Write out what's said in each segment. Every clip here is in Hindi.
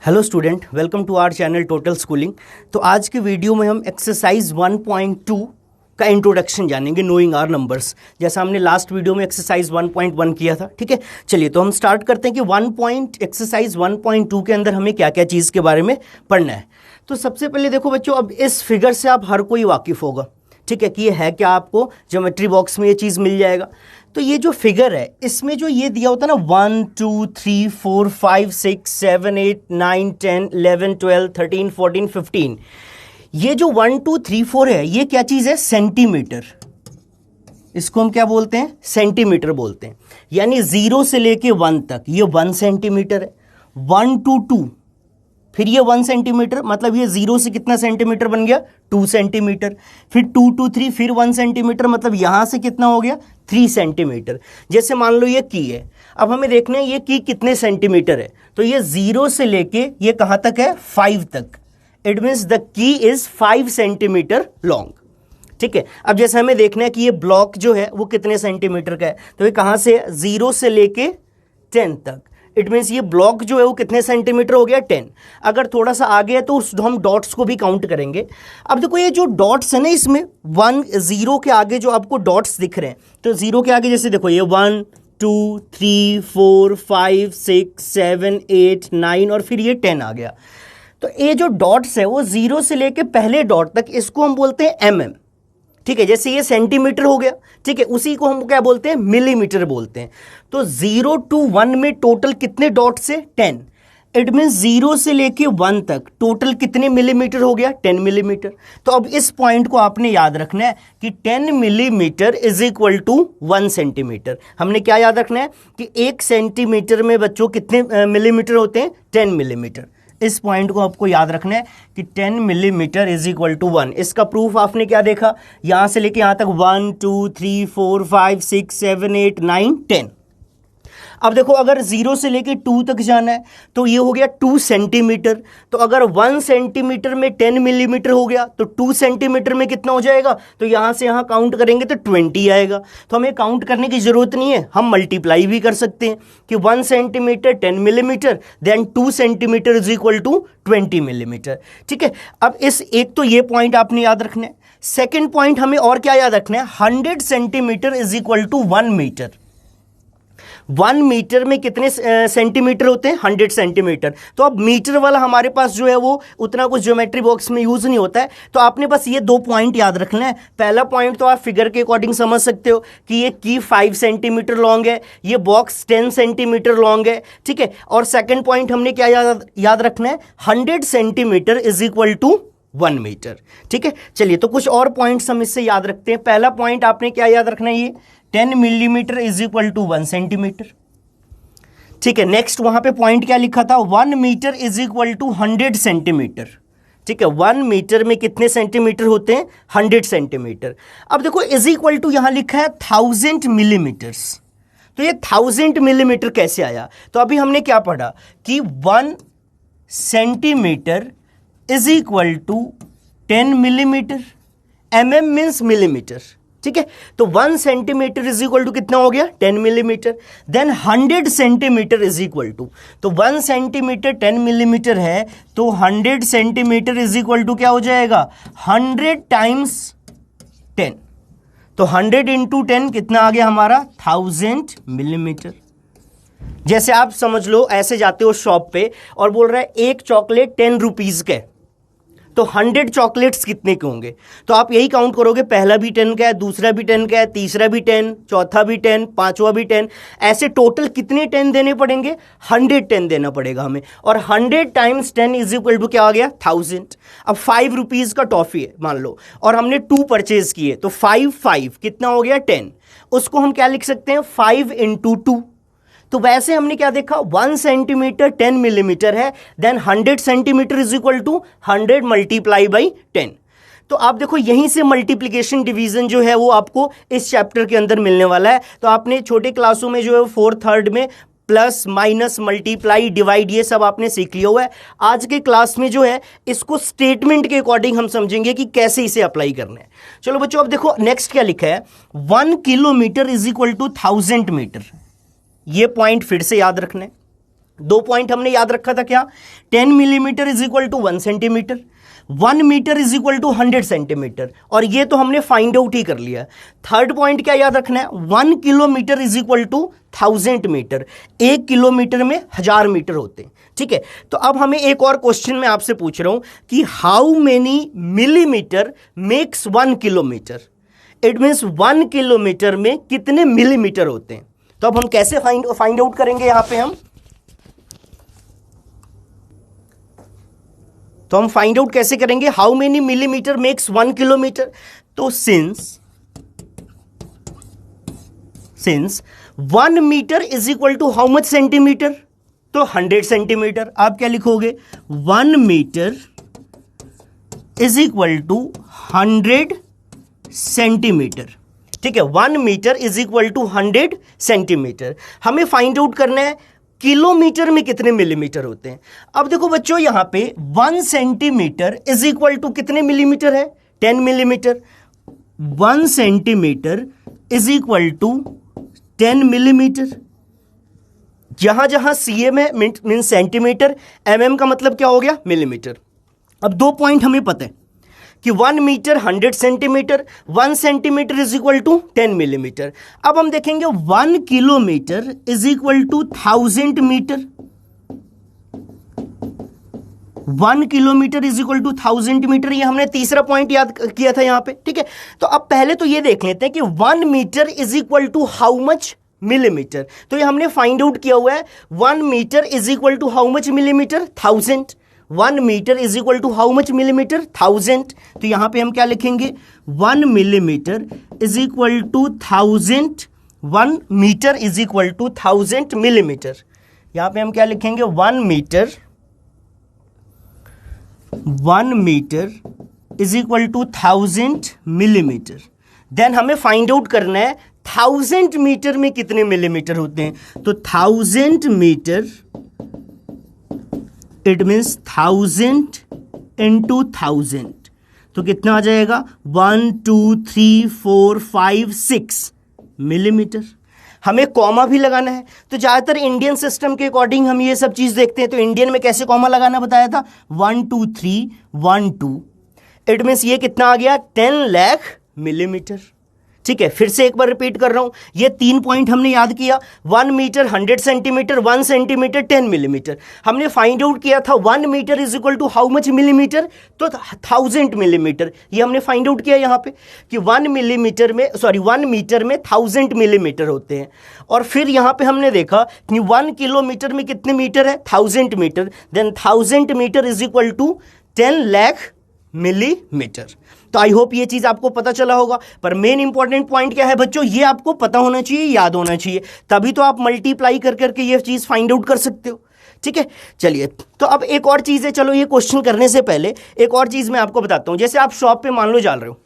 Hello student, welcome to our channel total schooling. तो आज के वीडियो में हम एक्सरसाइज 1.2 का इंट्रोडक्शन जानेंगे, नोइंग आवर नंबर्स। जैसा हमने लास्ट वीडियो में एक्सरसाइज 1.1 किया था। ठीक है, चलिए तो हम स्टार्ट करते हैं कि एक्सरसाइज 1.2 के अंदर हमें क्या क्या चीज़ के बारे में पढ़ना है। तो सबसे पहले देखो बच्चों, अब इस फिगर से आप हर कोई वाकिफ़ होगा। ठीक है कि ये है क्या, आपको ज्योमेट्री बॉक्स में ये चीज़ मिल जाएगा। तो ये जो फिगर है इसमें जो ये दिया होता है ना 1 2 3 4 5 6 7 8 9 10 11 12 13 14 15, ये जो 1 2 3 4 है ये क्या चीज़ है, सेंटीमीटर। इसको हम क्या बोलते हैं, सेंटीमीटर बोलते हैं। यानी 0 से लेके 1 तक ये 1 सेंटीमीटर है। 1 to 2 फिर ये 1 सेंटीमीटर, मतलब ये 0 से कितना सेंटीमीटर बन गया, 2 सेंटीमीटर। फिर 2 to 3 फिर 1 सेंटीमीटर, मतलब यहां से कितना हो गया, 3 सेंटीमीटर। जैसे मान लो ये की है, अब हमें देखना है ये की कितने सेंटीमीटर है। तो ये 0 से लेके ये कहां तक है, 5 तक। It means the key is 5 centimetre long. ठीक है, अब जैसे हमें देखना है कि ये ब्लॉक जो है वो कितने सेंटीमीटर का है। तो ये कहां से, 0 से लेके 10 तक। इट मीन्स ये ब्लॉक जो है वो कितने सेंटीमीटर हो गया, 10। अगर थोड़ा सा आगे है तो हम डॉट्स को भी काउंट करेंगे। अब देखो ये जो डॉट्स है ना, इसमें 1 0 के आगे जो आपको डॉट्स दिख रहे हैं, तो 0 के आगे जैसे देखो ये 1 2 3 4 5 6 7 8 9 और फिर ये 10 आ गया। तो ये जो डॉट्स है वो 0 से लेके पहले डॉट तक, इसको हम बोलते हैं mm। ठीक है, जैसे ये सेंटीमीटर हो गया, ठीक है, उसी को हम क्या बोलते हैं, मिलीमीटर बोलते हैं। तो 0 to 1 में टोटल कितने डॉट्स है, 10। इट मीन 0 से लेके 1 तक टोटल कितने मिलीमीटर हो गया, 10 मिलीमीटर। तो अब इस पॉइंट को आपने याद रखना है कि 10 millimetre is equal to 1 centimetre. हमने क्या याद रखना है कि 1 सेंटीमीटर में बच्चों कितने मिलीमीटर होते हैं, 10 मिलीमीटर। इस पॉइंट को आपको याद रखना है कि 10 मिलीमीटर इज इक्वल टू 1। इसका प्रूफ आपने क्या देखा, यहां से लेके यहां तक 1 2 3 4 5 6 7 8 9 10। अब देखो अगर 0 से लेके 2 तक जाना है तो ये हो गया 2 सेंटीमीटर। तो अगर 1 सेंटीमीटर में 10 मिलीमीटर हो गया तो 2 सेंटीमीटर में कितना हो जाएगा, तो यहां से यहां काउंट करेंगे तो 20 आएगा। तो हमें काउंट करने की जरूरत नहीं है, हम मल्टीप्लाई भी कर सकते हैं कि 1 centimetre 10 millimetre then 2 centimetre is equal to 20 millimetre. ठीक है, अब इस एक तो ये पॉइंट आपने याद रखना है। सेकेंड पॉइंट हमें और क्या याद रखना है, 100 centimetre is equal to 1 metre. 1 metre में कितने सेंटीमीटर होते हैं, 100 सेंटीमीटर। तो अब मीटर वाला हमारे पास जो है वो उतना कुछ ज्योमेट्री बॉक्स में यूज नहीं होता है। तो आपने बस ये 2 पॉइंट याद रखना है। पहला पॉइंट तो आप फिगर के अकॉर्डिंग समझ सकते हो कि ये की 5 सेंटीमीटर लॉन्ग है, ये बॉक्स 10 सेंटीमीटर लॉन्ग है। ठीक है, और सेकेंड पॉइंट हमने क्या याद रखना है, 100 centimetre is equal to 1 metre. ठीक है, चलिए तो कुछ और पॉइंट्स हम इससे याद रखते हैं। पहला पॉइंट आपने क्या याद रखना है, ये 10 millimetre is equal to 1 centimetre. ठीक है, नेक्स्ट वहां पे पॉइंट क्या लिखा था, 1 metre is equal to 100 centimetre. ठीक है, 1 मीटर में कितने सेंटीमीटर होते हैं, 100 सेंटीमीटर। अब देखो इज इक्वल टू यहां लिखा है 1000 मिलीमीटर्स। तो ये 1000 मिलीमीटर कैसे आया, तो अभी हमने क्या पढ़ा कि 1 centimetre is equal to 10 millimetre. mm means millimetre. ठीक है, तो 1 सेंटीमीटर इज इक्वल टू कितना हो गया, 10 millimetre. Then 100 centimetre is equal to, तो 1 सेंटीमीटर 10 मिलीमीटर है, तो 100 सेंटीमीटर इज इक्वल टू क्या हो जाएगा, 100 टाइम्स 10। तो 100 इंटू 10 कितना आ गया हमारा, 1000 मिलीमीटर। जैसे आप समझ लो ऐसे जाते हो शॉप पे और बोल रहा है एक चॉकलेट 10 रुपीज का है, तो 100 चॉकलेट्स कितने के होंगे। तो आप यही काउंट करोगे, पहला भी 10 का है, दूसरा भी 10 का है, तीसरा भी 10, चौथा भी 10, पांचवा भी 10। ऐसे टोटल कितने 10 देने पड़ेंगे, 100 10 देना पड़ेगा हमें। और 100 टाइम्स 10 इज इक्वल टू क्या आ गया, 1000। अब 5 रुपीज का टॉफी है मान लो, और हमने 2 परचेज किए, तो 5 कितना हो गया, 10। उसको हम क्या लिख सकते हैं, 5 इंटू 2। तो वैसे हमने क्या देखा, 1 सेंटीमीटर 10 मिलीमीटर है, then 100 centimetre is equal to 100 multiply by 10। तो आप देखो यहीं से मल्टीप्लिकेशन डिवीजन जो है वो आपको इस चैप्टर के अंदर मिलने वाला है। तो आपने छोटे क्लासों में जो है 4th 3rd में प्लस माइनस मल्टीप्लाई डिवाइड ये सब आपने सीख लिया हुआ है। आज के क्लास में जो है इसको स्टेटमेंट के अकॉर्डिंग हम समझेंगे कि कैसे इसे अप्लाई करना है। चलो बच्चों, अब देखो नेक्स्ट क्या लिखा है, 1 kilometre is equal to 1000 metre. ये पॉइंट फिर से याद रखना है। दो पॉइंट हमने याद रखा था क्या, 10 millimetre is equal to 1 centimetre, 1 metre is equal to 100 centimetre, और ये तो हमने फाइंड आउट ही कर लिया। थर्ड पॉइंट क्या याद रखना है, 1 kilometre is equal to 1000 metre, 1 kilometre में 1000 मीटर होते हैं। ठीक है, तो अब हमें एक और क्वेश्चन मैं आपसे पूछ रहा हूं कि how many millimetre makes 1 kilometre. It means 1 kilometre में कितने मिलीमीटर होते हैं। तो अब हम कैसे फाइंड आउट करेंगे, यहां पे हम फाइंड आउट कैसे करेंगे, how many millimetre makes 1 kilometre. तो since 1 metre is equal to how much centimetre, तो 100 सेंटीमीटर। आप क्या लिखोगे, 1 metre is equal to 100 centimetre. ठीक है, 1 metre is equal to 100 centimetre. हमें फाइंड आउट करना है किलोमीटर में कितने मिलीमीटर होते हैं। अब देखो बच्चों, यहां पे 1 सेंटीमीटर इज इक्वल टू कितने मिलीमीटर है, 10 millimetre. 1 centimetre is equal to 10 millimetre. जहां जहां सीएम है मीन सेंटीमीटर, एमएम का मतलब क्या हो गया, मिलीमीटर। अब दो पॉइंट हमें पता है कि 1 metre 100 centimetre, 1 centimetre is equal to 10 millimetre. अब हम देखेंगे 1 kilometre is equal to 1000 metre, 1 kilometre is equal to 1000 metre. ये हमने तीसरा पॉइंट याद किया था यहां पे। ठीक है, तो अब पहले तो ये देख लेते हैं कि 1 metre is equal to how much millimetre. तो ये हमने फाइंड आउट किया हुआ है, 1 metre is equal to how much millimetre, 1000। 1 metre is equal to how much millimetre, 1000। तो यहां पे हम क्या लिखेंगे, 1 millimetre is equal to 1000, 1 metre is equal to 1000 millimetre. यहां पे हम क्या लिखेंगे, 1 metre is equal to 1000 millimetre. Then हमें फाइंड आउट करना है 1000 मीटर में कितने मिलीमीटर होते हैं। तो 1000 मीटर इट मीन्स 1000 इंटू 1000, तो कितना आ जाएगा, 1 2 3 4 5 6 मिलीमीटर। हमें कॉमा भी लगाना है, तो ज़्यादातर इंडियन सिस्टम के अकॉर्डिंग हम ये सब चीज़ देखते हैं। तो इंडियन में कैसे कॉमा लगाना बताया था, 1 2 3 1 2, इट मीन्स ये कितना आ गया, 10 लाख मिलीमीटर। ठीक है, फिर से एक बार रिपीट कर रहा हूं, ये 3 पॉइंट हमने याद किया, 1 मीटर 100 सेंटीमीटर, 1 सेंटीमीटर 10 मिलीमीटर। हमने फाइंड आउट किया था 1 metre is equal to how much millimetre, तो 1000 मिलीमीटर। ये हमने फाइंड आउट किया यहाँ पे कि 1 मीटर में 1000 मिलीमीटर होते हैं। और फिर यहाँ पे हमने देखा कि 1 किलोमीटर में कितने मीटर है, 1000 metre. Then 1000 metre is equal to 10 lakh millimetre. तो आई होप ये चीज आपको पता चला होगा। पर मेन इंपॉर्टेंट पॉइंट क्या है बच्चों, ये आपको पता होना चाहिए, याद होना चाहिए, तभी तो आप मल्टीप्लाई कर करके ये चीज फाइंड आउट कर सकते हो। ठीक है, चलिए, तो अब एक और चीज है, चलो ये क्वेश्चन करने से पहले एक और चीज मैं आपको बताता हूं। जैसे आप शॉप पे मान लो जा रहे हो,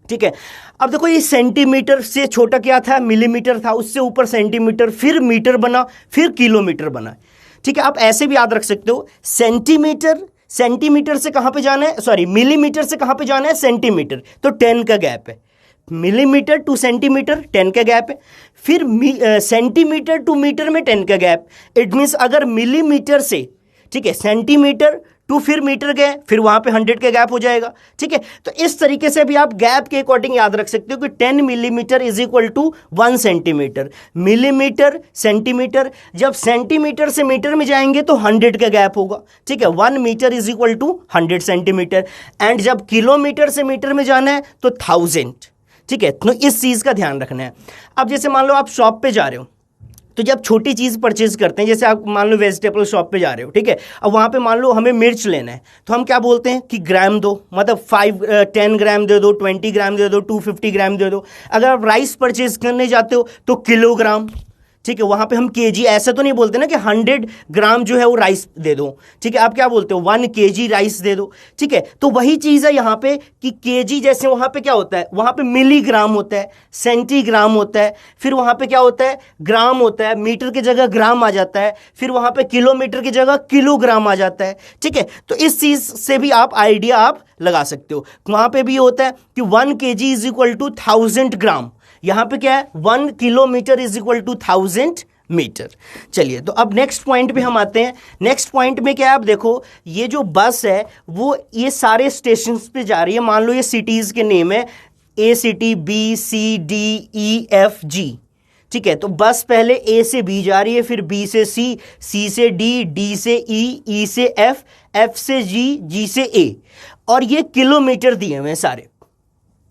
ठीक है, अब देखो ये सेंटीमीटर से छोटा क्या था, मिलीमीटर था, उससे ऊपर सेंटीमीटर, फिर मीटर बना, फिर किलोमीटर बना। ठीक है, आप ऐसे भी याद रख सकते हो, सेंटीमीटर से कहां पे जाना है, मिलीमीटर से कहां पे जाना है, सेंटीमीटर, तो 10 का गैप है। मिलीमीटर टू सेंटीमीटर 10 का गैप है, फिर सेंटीमीटर टू मीटर में 10 का गैप। इट मीन्स अगर मिलीमीटर से, ठीक है, सेंटीमीटर टू फिर मीटर गए, फिर वहां पे 100 का गैप हो जाएगा। ठीक है, तो इस तरीके से भी आप गैप के अकॉर्डिंग याद रख सकते हो कि 10 millimetre is equal to 1 centimetre. Millimetre, centimetre, जब सेंटीमीटर से मीटर में जाएंगे तो 100 का गैप होगा। ठीक है, 1 metre is equal to 100 centimetre. And जब किलोमीटर से मीटर में जाना है तो 1000। ठीक है, तो इस चीज का ध्यान रखना है। अब जैसे मान लो आप शॉप पे जा रहे हो, तो जब छोटी चीज़ परचेज करते हैं, जैसे आप मान लो वेजिटेबल शॉप पे जा रहे हो, ठीक है, अब वहाँ पे मान लो हमें मिर्च लेना है, तो हम क्या बोलते हैं कि ग्राम दो, मतलब 10 ग्राम दे दो, 20 ग्राम दे दो, 250 ग्राम दे दो। अगर आप राइस परचेज करने जाते हो तो किलोग्राम। ठीक है, वहाँ पे हम केजी ऐसा तो नहीं बोलते ना कि 100 ग्राम जो है वो राइस दे दो। ठीक है, आप क्या बोलते हो, 1 केजी राइस दे दो। ठीक है, तो वही चीज़ है यहाँ पे कि केजी जैसे वहाँ पे क्या होता है, वहाँ पे मिलीग्राम होता है, सेंटीग्राम होता है, फिर वहाँ पे क्या होता है, ग्राम होता है, मीटर की जगह ग्राम आ जाता है, फिर वहाँ पे किलोमीटर की जगह किलोग्राम आ जाता है। ठीक है, तो इस चीज़ से भी आप आइडिया आप लगा सकते हो। वहाँ पे भी होता है कि 1 kg is equal to 1000 gram. यहाँ पे क्या है, 1 kilometre is equal to 1000 metre. चलिए, तो अब नेक्स्ट पॉइंट पे हम आते हैं। नेक्स्ट पॉइंट में क्या है, आप देखो ये जो बस है वो ये सारे स्टेशन पे जा रही है। मान लो ये सिटीज़ के नेम है, ए सिटी, बी, सी, डी, ई, एफ, जी। ठीक है, तो बस पहले ए से बी जा रही है, फिर बी से सी, सी से डी, डी से ई, ई से एफ, एफ से जी, जी से ए। और ये किलोमीटर दिए हुए हैं सारे,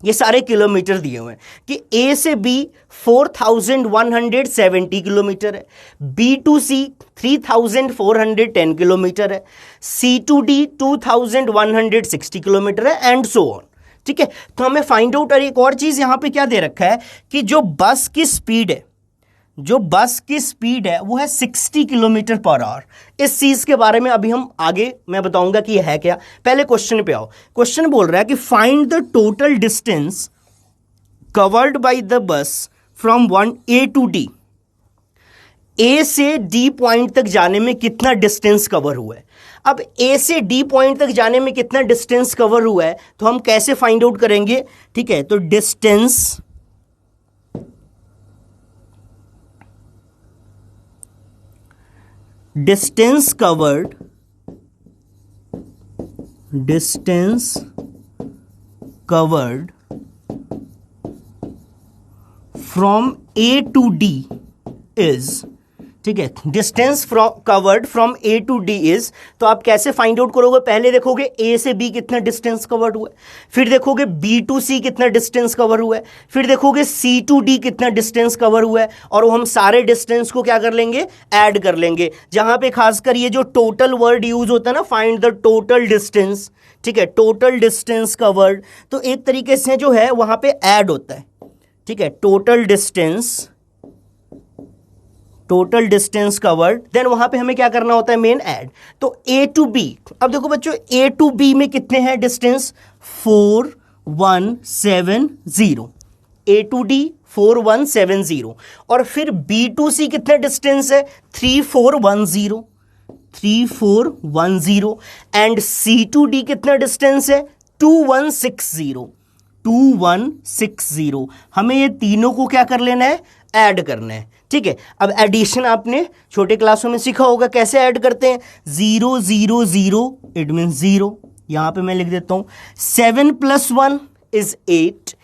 ये सारे किलोमीटर दिए हुए हैं कि ए से बी 4170 किलोमीटर है, बी टू सी 3410 किलोमीटर है, सी टू डी 2160 किलोमीटर है, एंड सो ऑन। ठीक है, तो हमें फाइंड आउट। और एक और चीज यहां पे क्या दे रखा है कि जो बस की स्पीड है, जो बस की स्पीड है वो है 60 किलोमीटर पर आवर। इस चीज के बारे में अभी हम आगे मैं बताऊंगा कि यह है क्या। पहले क्वेश्चन पे आओ। क्वेश्चन बोल रहा है कि find the total distance covered by the bus from one A to D. A से डी पॉइंट तक जाने में कितना डिस्टेंस कवर हुआ है। अब ए से डी पॉइंट तक जाने में कितना डिस्टेंस कवर हुआ है तो हम कैसे फाइंड आउट करेंगे। ठीक है, तो distance covered from A to D is, ठीक है, distance covered from A to D is. तो आप कैसे फाइंड आउट करोगे, पहले देखोगे ए से बी कितना डिस्टेंस कवर्ड हुआ है, फिर देखोगे बी टू सी कितना डिस्टेंस कवर हुआ है, फिर देखोगे सी टू डी कितना डिस्टेंस कवर हुआ है, और वो हम सारे डिस्टेंस को क्या कर लेंगे, ऐड कर लेंगे। जहां पे खासकर ये जो टोटल वर्ड यूज होता है ना, फाइंड द टोटल डिस्टेंस, ठीक है, टोटल डिस्टेंस कवर्ड, तो एक तरीके से जो है वहां पे ऐड होता है। ठीक है, टोटल डिस्टेंस कवर्ड, देन वहां पे हमें क्या करना होता है, मेन ऐड। तो ए टू बी, अब देखो बच्चों ए टू बी में कितने हैं डिस्टेंस, 4170, ए टू डी 4170, और फिर बी टू सी कितने डिस्टेंस है, 3410, एंड सी टू डी कितना डिस्टेंस है, 2160। हमें ये तीनों को क्या कर लेना है, ऐड करना है। ठीक है, अब एडिशन आपने छोटे क्लासों में सीखा होगा कैसे ऐड करते हैं। 0 0 0 इट मीन 0, यहां पे मैं लिख देता हूं। 7 + 1 इज 8,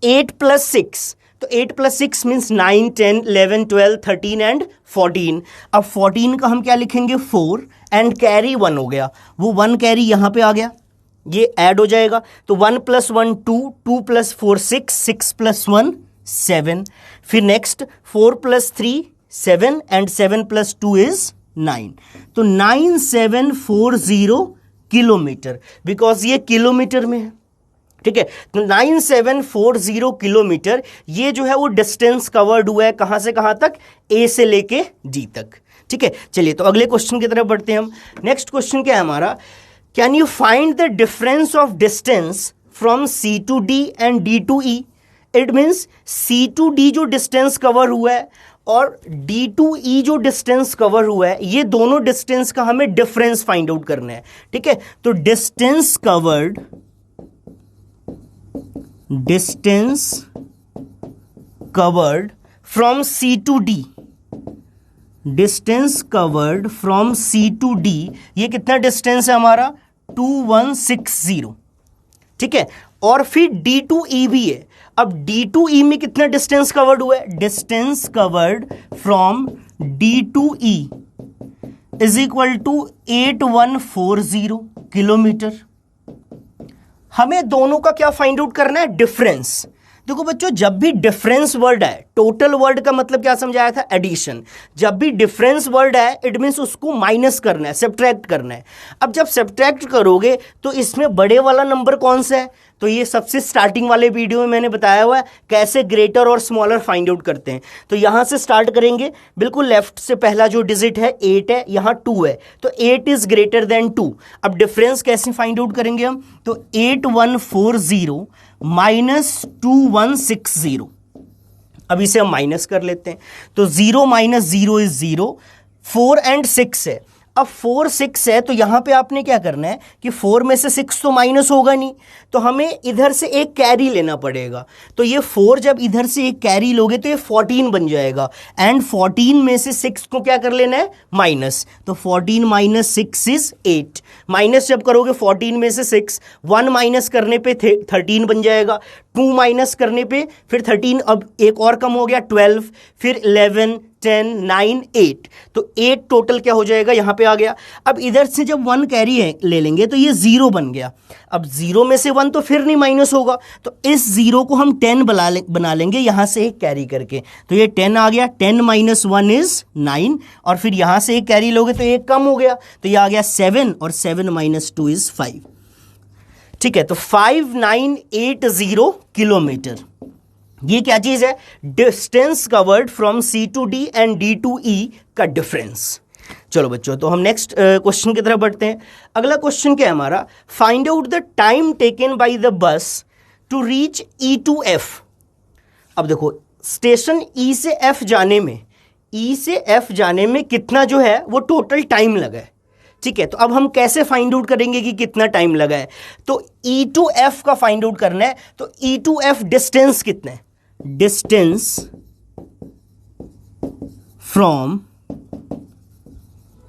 8 + 6, तो 8 + 6 मीन्स 9 10 11 12 13 एंड 14। अब 14 का हम क्या लिखेंगे, 4, एंड कैरी 1 हो गया, वो 1 कैरी यहां पे आ गया, ये ऐड हो जाएगा। तो 1 + 1 2, 2 + 4 6, 6 + 1 7, फिर नेक्स्ट 4 + 3 7, एंड 7 + 2 इज 9, तो 9740 किलोमीटर, बिकॉज ये किलोमीटर में है। ठीक है, तो 9740 किलोमीटर ये जो है वो डिस्टेंस कवर्ड हुआ है, कहां से कहां तक, ए से लेके डी तक। ठीक है, चलिए तो अगले क्वेश्चन की तरफ बढ़ते हैं हम। नेक्स्ट क्वेश्चन क्या है हमारा, can you find the difference of distance from C to D and D to E. It means C to D जो डिस्टेंस कवर हुआ है और डी टू ई जो डिस्टेंस कवर हुआ है, ये दोनों डिस्टेंस का हमें डिफरेंस फाइंड आउट करना है। ठीक है, तो distance covered from C to D, distance covered from C to D, ये कितना डिस्टेंस है हमारा, 2160। ठीक है, और फिर डी टू ई भी है। अब डी टू ई में कितना डिस्टेंस कवर्ड हुआ है, distance covered from D to E is equal to 8140 kilometre. हमें दोनों का क्या फाइंड आउट करना है, डिफरेंस। देखो बच्चों, जब भी डिफरेंस वर्ड है, टोटल वर्ड का मतलब क्या समझाया था, एडिशन। जब भी डिफरेंस वर्ड है इट मीन्स उसको माइनस करना है, सब्ट्रैक्ट करना है। अब जब सब्ट्रैक्ट करोगे तो इसमें बड़े वाला नंबर कौन सा है, तो ये सबसे स्टार्टिंग वाले वीडियो में मैंने बताया हुआ है कैसे ग्रेटर और स्मॉलर फाइंड आउट करते हैं। तो यहां से स्टार्ट करेंगे, बिल्कुल लेफ्ट से पहला जो डिजिट है 8 है, यहां 2 है, तो 8 इज ग्रेटर देन 2। अब डिफरेंस कैसे फाइंड आउट करेंगे हम, तो 8140 माइनस 2160। अब इसे हम माइनस कर लेते हैं, तो 0 - 0 इज 0, 4 एंड 6 है। अब 4 6 है तो यहां पे आपने क्या करना है कि 4 में से 6 तो माइनस होगा नहीं, तो हमें इधर से एक कैरी लेना पड़ेगा। तो ये 4 जब इधर से एक कैरी लोगे तो ये 14 बन जाएगा, एंड 14 में से 6 को क्या कर लेना है, माइनस। तो 14 माइनस 6 इज 8। माइनस जब करोगे 14 में से 6, 1 माइनस करने पे 13 बन जाएगा, 2 माइनस करने पे फिर 13, अब एक और कम हो गया 12, फिर 11, 10, 9, 8, तो 8 टोटल क्या हो जाएगा, यहां पे आ गया। अब इधर से जब 1 कैरी है ले लेंगे तो ये 0 बन गया। अब 0 में से 1 तो फिर नहीं माइनस होगा, तो इस 0 को हम 10 बना लेंगे यहां से एक कैरी करके, तो ये 10 आ गया। 10 माइनस 1 इज 9, और फिर यहां से एक कैरी लोगे तो एक कम हो गया, तो ये आ गया 7, और 7 माइनस 2 इज 5। ठीक है, तो 5980 किलोमीटर, ये क्या चीज है, distance covered from C to D and D to E का डिफरेंस। चलो बच्चों, तो हम नेक्स्ट क्वेश्चन की तरफ बढ़ते हैं। अगला क्वेश्चन क्या है हमारा, find out the time taken by the bus to reach E to F. अब देखो, स्टेशन ई से एफ जाने में कितना जो है वो टोटल टाइम लगा है। ठीक है, तो अब हम कैसे फाइंड आउट करेंगे कि कितना टाइम लगा है, तो ई टू एफ का फाइंड आउट करना है। तो ई टू एफ डिस्टेंस कितना है, distance from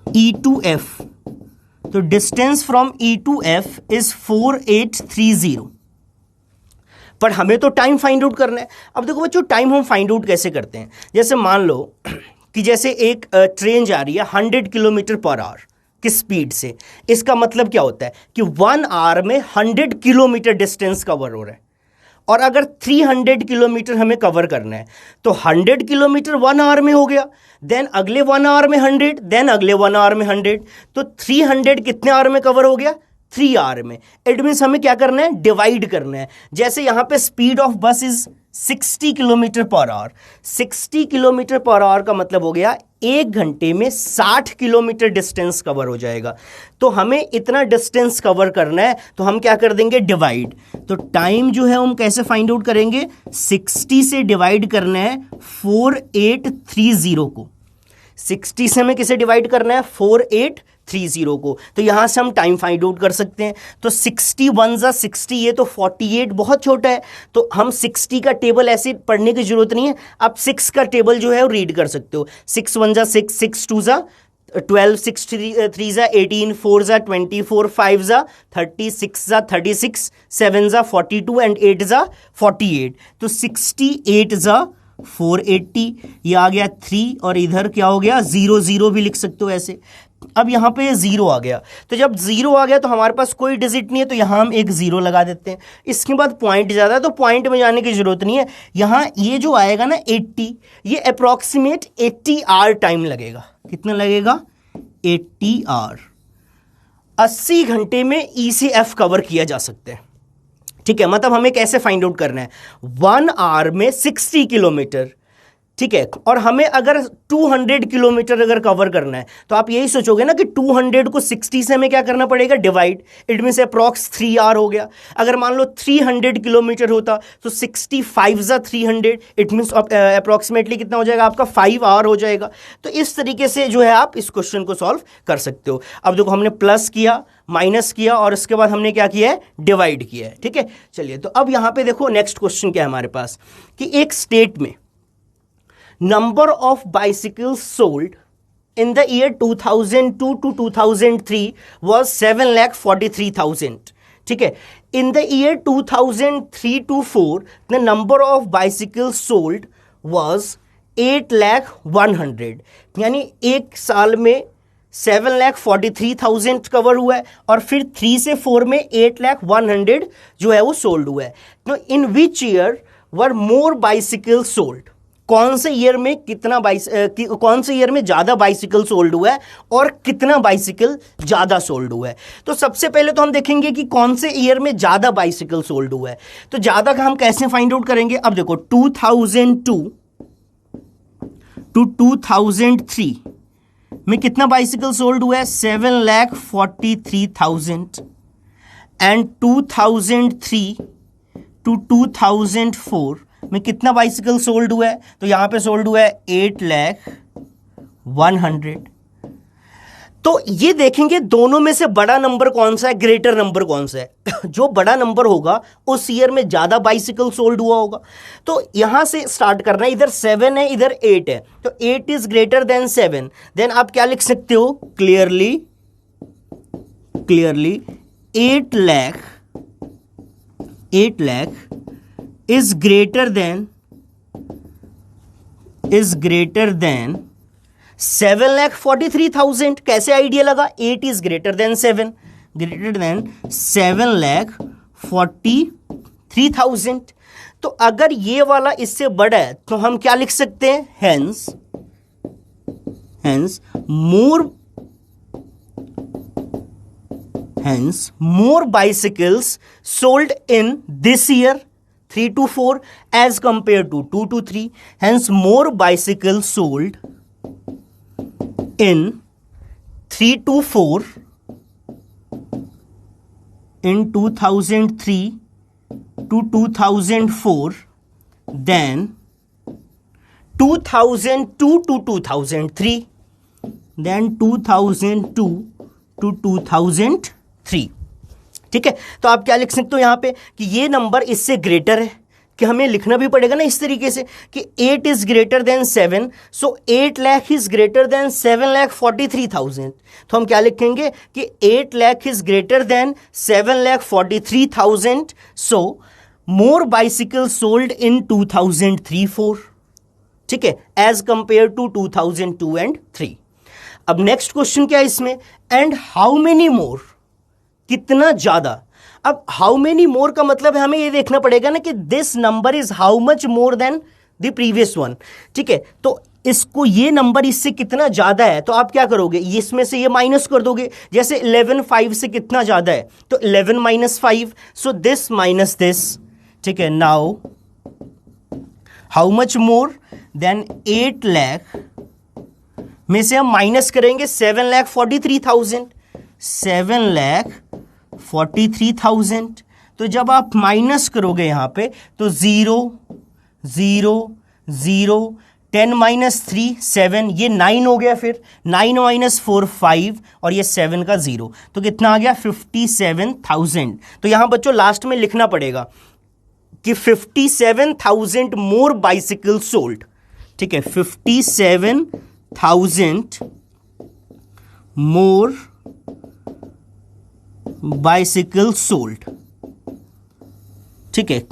E to F, तो distance from E to F is 4830, पर हमें तो टाइम फाइंड आउट करना है। अब देखो बच्चों, टाइम हम फाइंड आउट कैसे करते हैं, जैसे मान लो कि जैसे एक ट्रेन जा रही है 100 किलोमीटर पर आवर की स्पीड से, इसका मतलब क्या होता है कि 1 आवर में 100 किलोमीटर डिस्टेंस कवर हो रहा है, और अगर 300 किलोमीटर हमें कवर करना है तो 100 किलोमीटर 1 आवर में हो गया, देन अगले 1 आवर में 100, देन अगले 1 आवर में 100, तो 300 कितने आवर में कवर हो गया, 3 आवर में। इट मीन्स हमें क्या करना है, डिवाइड करना है। जैसे यहां पे स्पीड ऑफ बस is 60 kilometre per hour, 60 kilometre per hour का मतलब हो गया 1 घंटे में 60 किलोमीटर डिस्टेंस कवर हो जाएगा। तो हमें इतना डिस्टेंस कवर करना है, तो हम क्या कर देंगे, डिवाइड। तो टाइम जो है हम कैसे फाइंड आउट करेंगे, 60 से डिवाइड करना है 4830 को। 60 से हमें किसे डिवाइड करना है, 4830 को। तो यहां से हम टाइम फाइंड आउट कर सकते हैं। तो 60 1 जा 60, ये तो 48 बहुत छोटा है, तो हम 60 का टेबल ऐसे पढ़ने की जरूरत नहीं है, आप 6 का टेबल जो है वो रीड कर सकते हो। 6 1 जा 6, 6 2 जा 12, 6 3 जा 18, 4 जा 24, 5 जा 30, 6 जा 36, 7 जा 42 एंड 8 जा 48। तो 68 जा 480, ये आ गया 3, और इधर क्या हो गया 0 0 भी लिख सकते हो ऐसे। अब यहाँ पे 0 आ गया, तो जब 0 आ गया तो हमारे पास कोई डिजिट नहीं है, तो यहाँ हम एक 0 लगा देते हैं। इसके बाद पॉइंट ज़्यादा है तो पॉइंट में जाने की जरूरत नहीं है। यहाँ ये जो आएगा ना 80, ये अप्रॉक्सीमेट 80 आवर टाइम लगेगा। कितना लगेगा, 80 आवर। 80 घंटे में ई से एफ कवर किया जा सकता है। ठीक है, मतलब हमें कैसे फाइंड आउट करना है, 1 आवर में 60 किलोमीटर, ठीक है, और हमें अगर 200 किलोमीटर अगर कवर करना है, तो आप यही सोचोगे ना कि 200 को 60 से हमें क्या करना पड़ेगा, divide. It mean approx 3 hour हो गया। अगर मान लो 300 किलोमीटर होता तो 65 जा 300, इट मीन्स अप्रॉक्सीमेटली कितना हो जाएगा आपका, 5 आवर हो जाएगा। तो इस तरीके से जो है आप इस क्वेश्चन को सॉल्व कर सकते हो। अब देखो, हमने प्लस किया, माइनस किया, और इसके बाद हमने क्या किया है, डिवाइड किया है। ठीक है, चलिए, तो अब यहां पे देखो नेक्स्ट क्वेश्चन क्या है हमारे पास, कि एक स्टेट में number of bicycles sold in the year 2002 to 2003 was 7,43,000. ठीक है, in the year 2003 to 4 the number of bicycles sold was 8,100,000, यानी एक साल में 7,43,000 कवर हुआ है, और फिर 3 से 4 में 8,100,000 जो है वो सोल्ड हुआ है। तो in which year were more bicycle sold, कौन से ईयर में कौन से ईयर में ज्यादा बाइसिकल सोल्ड हुआ है और कितना बाइसिकल ज्यादा सोल्ड हुआ है। तो सबसे पहले तो हम देखेंगे कि कौन से ईयर में ज्यादा बाइसिकल सोल्ड हुआ है। तो ज्यादा का हम कैसे फाइंड आउट करेंगे, अब देखो 2002 टू 2003 में कितना बाइसिकल सोल्ड हुआ है, 7,43,000, एंड 2003 टू 2004 में कितना बाइसिकल सोल्ड हुआ है, तो यहां पे सोल्ड हुआ है 8,100,000। तो ये देखेंगे दोनों में से बड़ा नंबर कौन सा है, ग्रेटर नंबर कौन सा है। जो बड़ा नंबर होगा उस ईयर में ज्यादा बाइसिकल सोल्ड हुआ होगा। तो यहां से स्टार्ट करना है, इधर 7 है इधर 8 है, तो 8 इज ग्रेटर देन 7। देन आप क्या लिख सकते हो, clearly 8 lakh is greater than 7,43,000। कैसे आइडिया लगा, 8 is greater than 7, greater than 7,43,000। तो अगर ये वाला इससे बड़ा है तो हम क्या लिख सकते हैं, hence more bicycles sold in this year 3 to 4 as compared to 2 to 3. Hence more bicycles sold in 3 to 4 in 2003 to 2004 than 2002 to 2003 than 2002 to 2003। ठीक है, तो आप क्या लिख सकते हो यहां पे कि ये नंबर इससे ग्रेटर है, कि हमें लिखना भी पड़ेगा ना इस तरीके से कि 8 is greater than 7, so 8 lakh is greater than 7,43,000। तो हम क्या लिखेंगे कि 8 lakh is greater than 7,43,000, so more bicycle sold in 2003-4। ठीक है, एज कंपेयर टू 2002 and 3। अब नेक्स्ट क्वेश्चन क्या है इसमें, एंड हाउ मेनी मोर, कितना ज्यादा। अब हाउ मेनी मोर का मतलब है हमें ये देखना पड़ेगा ना कि this number is how much more than the previous one. ठीक है, तो इसको ये नंबर इससे कितना ज्यादा है, तो आप क्या करोगे, इसमें से ये माइनस कर दोगे। जैसे 11 5 से कितना ज्यादा है, तो 11 - 5, सो दिस माइनस दिस। ठीक है, now how much more than 8 lakh में से हम माइनस करेंगे 7,43,000, 7,43,000। तो जब आप माइनस करोगे यहां पे तो 0 0 0, 10 - 3 7, ये 9 हो गया, फिर 9 - 4 5 और ये 7 का 0, तो कितना आ गया 57,000। तो यहां बच्चों लास्ट में लिखना पड़ेगा कि 57,000 मोर बाइसिकल सोल्ड। ठीक है, 57,000 मोर बाइसिकल सोल्ड। ठीक है,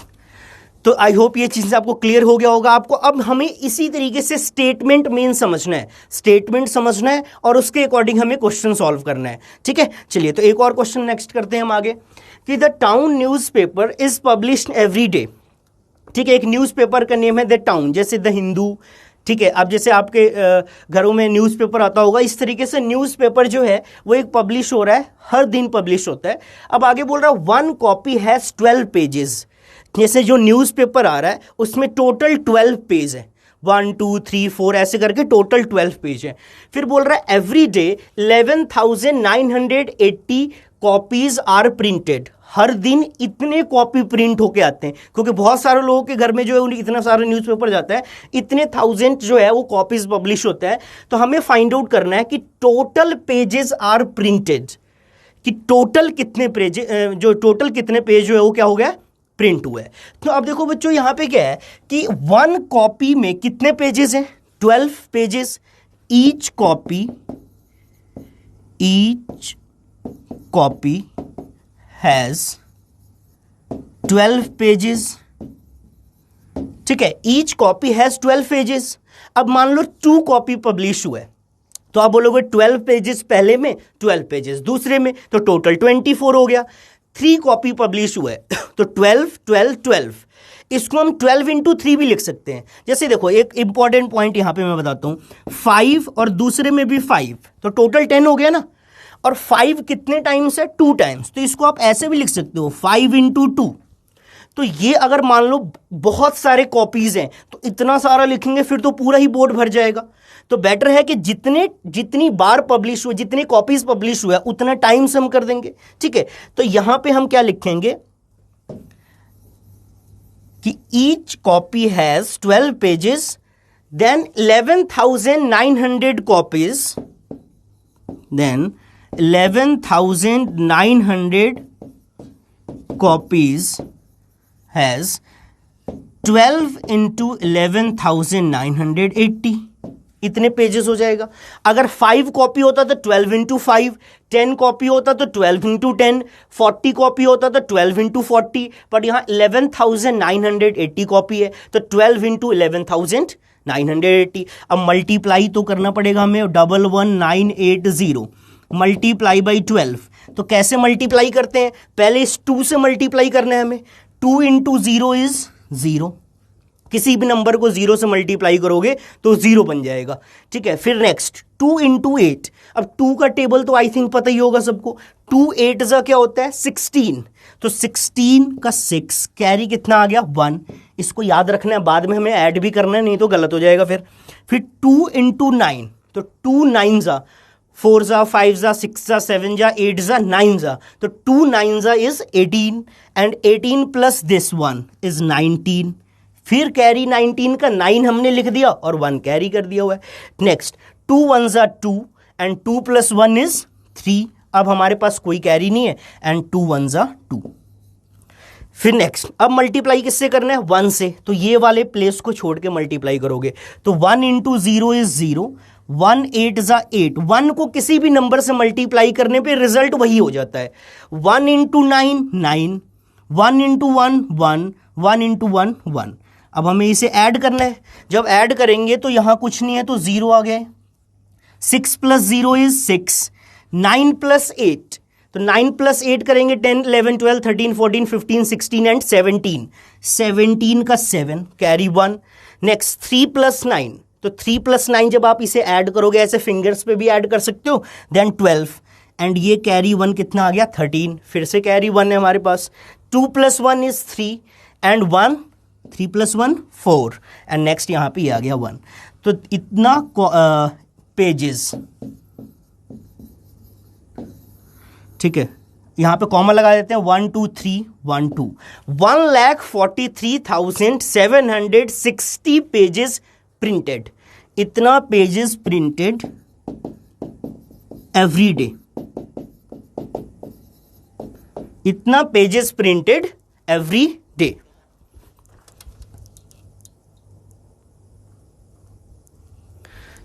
तो आई होप ये चीज आपको क्लियर हो गया होगा। आपको अब हमें इसी तरीके से स्टेटमेंट मेन समझना है, स्टेटमेंट समझना है और उसके अकॉर्डिंग हमें क्वेश्चन सॉल्व करना है। ठीक है, चलिए तो एक और क्वेश्चन नेक्स्ट करते हैं हम आगे कि the town newspaper is published every day. ठीक है, एक न्यूज़पेपर का नेम है द टाउन, जैसे द हिंदू। ठीक है, अब जैसे आपके घरों में न्यूज़पेपर आता होगा, इस तरीके से न्यूज़पेपर जो है वो एक पब्लिश हो रहा है, हर दिन पब्लिश होता है। अब आगे बोल रहा है 1 कॉपी हैज़ 12 पेजेस। जैसे जो न्यूज़पेपर आ रहा है उसमें टोटल 12 पेज है, 1 2 3 4 ऐसे करके टोटल 12 पेज है। फिर बोल रहा है every day 11,980 copies are printed. हर दिन इतने कॉपी प्रिंट होके आते हैं, क्योंकि बहुत सारे लोगों के घर में जो है उन्हें इतना सारा न्यूज़पेपर जाता है, इतने 1000 जो है वो कॉपीज पब्लिश होता है। तो हमें फाइंड आउट करना है कि टोटल पेजेस आर प्रिंटेड, कि टोटल कितने पेज, जो टोटल कितने पेज जो है वो क्या हो गया, प्रिंट हुआ है। तो अब देखो बच्चों यहाँ पे क्या है कि 1 कॉपी में कितने पेजेस हैं, 12 pages. Each copy has 12 pages. ठीक है, ईच कॉपी हैज 12 पेजेस। अब मान लो 2 कॉपी पब्लिश हुआ है, तो आप बोलोगे 12 पेजेस पहले में, 12 पेजेस दूसरे में, तो टोटल 24 हो गया। 3 कॉपी पब्लिश हुआ है तो 12 12 12। इसको हम 12 × 3 भी लिख सकते हैं। जैसे देखो एक इंपॉर्टेंट पॉइंट यहां पे मैं बताता हूं, 5 और दूसरे में भी 5, तो टोटल 10 हो गया ना। और 5 कितने टाइम्स है, 2 टाइम्स, तो इसको आप ऐसे भी लिख सकते हो 5 × 2। तो ये अगर मान लो बहुत सारे कॉपीज हैं तो इतना सारा लिखेंगे फिर तो पूरा ही बोर्ड भर जाएगा। तो बेटर है कि जितनी बार पब्लिश हुए, जितनी कॉपीज पब्लिश हुआ उतना टाइम्स हम कर देंगे। ठीक है, तो यहां पे हम क्या लिखेंगे कि each copy has 12 pages, then 11,900 copies then 11,900 copies has 12 into 11,980, इतने पेजेस हो जाएगा। अगर 5 कॉपी होता तो 12 इंटू 5, 10 कॉपी होता तो 12 इंटू 10, 40 कॉपी होता तो 12 इंटू 40, बट यहाँ 11,980 कॉपी है तो 12 इंटू 11,980। अब मल्टीप्लाई तो करना पड़ेगा हमें, 11980 मल्टीप्लाई बाई 12। तो कैसे मल्टीप्लाई करते हैं, पहले इस 2 से मल्टीप्लाई करना है हमें। 2 इंटू 0 इज 0, किसी भी नंबर को 0 से मल्टीप्लाई करोगे तो 0 बन जाएगा, ठीक है। फिर नेक्स्ट 2 इंटू 8, अब 2 का टेबल तो आई थिंक पता ही होगा सबको। 2 8 जा क्या होता है 16, तो 16 का 6 कैरी कितना आ गया 1, इसको याद रखना है, बाद में हमें ऐड भी करना है नहीं तो गलत हो जाएगा। फिर 2 इंटू 9, तो 2 9 जा 4 जा 5 जा 6 जा 7 जा 8 जा 9 जा, तो 2 9 जा is 18 and 18 plus this 1 is 19। फिर कैरी 19 का 9 हमने लिख दिया और 1 कैरी कर दिया हुआ है। नेक्स्ट 2 1 जा 2 एंड 2 प्लस 1 इज 3, अब हमारे पास कोई कैरी नहीं है एंड 2 1 जा 2। फिर नेक्स्ट अब मल्टीप्लाई किससे करना है 1 से, तो ये वाले प्लेस को छोड़ के मल्टीप्लाई करोगे, तो 1 इंटू 0 इज 0, 1 8 जा 8, 1 को किसी भी नंबर से मल्टीप्लाई करने पे रिजल्ट वही हो जाता है। 1 इंटू 9 9, 1 इंटू 1 1, 1 इंटू 1 1। अब हमें इसे ऐड करना है, जब ऐड करेंगे तो यहां कुछ नहीं है तो 0 आ गया। 6 प्लस 0 इज 6, 9 प्लस 8, तो 9 प्लस 8 करेंगे 10 11 12 13 14 15 16 एंड 17, 17 का 7 कैरी 1। नेक्स्ट 3 प्लस 9, तो 3 प्लस 9 जब आप इसे ऐड करोगे, ऐसे फिंगर्स पे भी ऐड कर सकते हो, देन 12 एंड ये कैरी 1 कितना आ गया 13, फिर से कैरी 1 है हमारे पास। 2 plus 1 is 3 and 1, 3 plus 1 4 and next यहाँ पे आ गया 1। तो इतना पेजेस, ठीक है, यहाँ पे कॉमा लगा देते हैं 1 2 3 1 2, 1,43,760 पेजेस प्रिंटेड, इतना पेजेस प्रिंटेड एवरी डे, इतना पेजेस प्रिंटेड एवरी डे।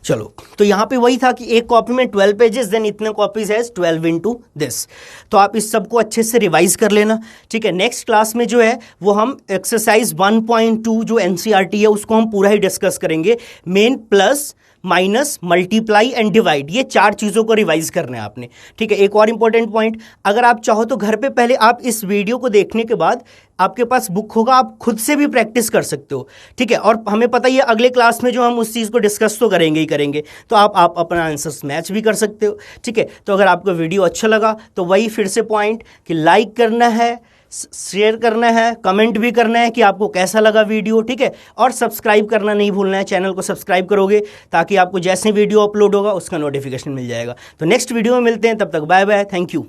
चलो, तो यहां पे वही था कि एक कॉपी में 12 पेजेस, देन इतने कॉपीज है 12 इंटू दिस। तो आप इस सबको अच्छे से रिवाइज कर लेना, ठीक है। नेक्स्ट क्लास में जो है वो हम एक्सरसाइज 1.2 जो एनसीईआरटी है उसको हम पूरा ही डिस्कस करेंगे। Main plus minus multiply and divide, ये 4 चीज़ों को रिवाइज करना है आपने, ठीक है। एक और इंपॉर्टेंट पॉइंट, अगर आप चाहो तो घर पे पहले आप इस वीडियो को देखने के बाद आपके पास बुक होगा, आप खुद से भी प्रैक्टिस कर सकते हो, ठीक है। और हमें पता ही है अगले क्लास में जो हम उस चीज़ को डिस्कस तो करेंगे ही करेंगे, तो आप अपना आंसर्स मैच भी कर सकते हो, ठीक है। तो अगर आपको वीडियो अच्छा लगा तो वही फिर से पॉइंट कि लाइक करना है, शेयर करना है, कमेंट भी करना है कि आपको कैसा लगा वीडियो, ठीक है। और सब्सक्राइब करना नहीं भूलना है, चैनल को सब्सक्राइब करोगे ताकि आपको जैसे वीडियो अपलोड होगा उसका नोटिफिकेशन मिल जाएगा। तो नेक्स्ट वीडियो में मिलते हैं, तब तक बाय बाय, थैंक यू।